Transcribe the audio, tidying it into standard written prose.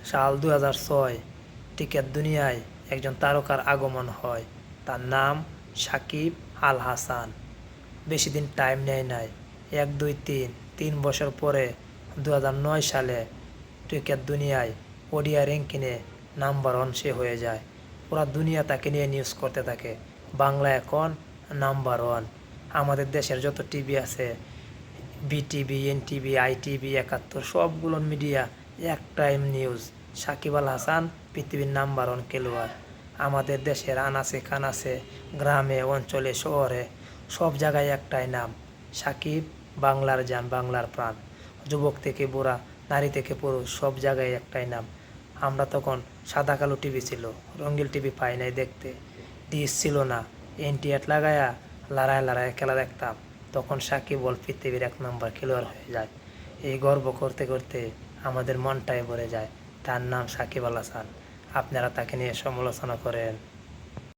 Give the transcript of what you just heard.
সাল 2006 ক্রিকেট দুনিয়ায় একজন তারকার আগমন হয়। তার নাম সাকিব আল হাসান। বেশি দিন টাইম নেয় নাই, 1 2 3 বছর পরে 2009 সালে ক্রিকেট দুনিয়ায় ওডিআই র্যাঙ্কিংয়ে নাম্বার 1 সে হয়ে যায়। পুরা দুনিয়া তাকে নিয়ে নিউজ করতে থাকে। বাংলা এখন নাম্বার 1। আমাদের দেশের যত টিভি আছে, বিটিভি, এনটিভি, আইটিভি, 71, সবগুলোর মিডিয়া এক টাইম নিউজ, সাকিব আল হাসান পৃথিবীর নাম্বার 1 খেলোয়াড়। আমাদের দেশের আনাচে কানাচে, গ্রামে, অঞ্চলে, শহরে, সব জায়গায় একটাই নাম, সাকিব। বাংলার জান, বাংলার প্রাণ। যুবক থেকে বুড়া, নারী থেকে পুরুষ, সব জায়গায় একটাই নাম। আমরা তখন সাদা কালো টিভি ছিল, রঙিন টিভি পাই নাই দেখতে, ডিশ ছিল না, এনটিআর লাগায়া লড়ায় লড়ায় খেলা দেখতাম। তখন সাকিব বল পৃথিবীর 1 নম্বর খেলোয়াড় হয়ে যায়। এই গর্ব করতে করতে আমাদের মনটাই ভরে যায়। তার নাম সাকিব আল হাসান। আপনারা তাকে নিয়ে সমালোচনা করেন।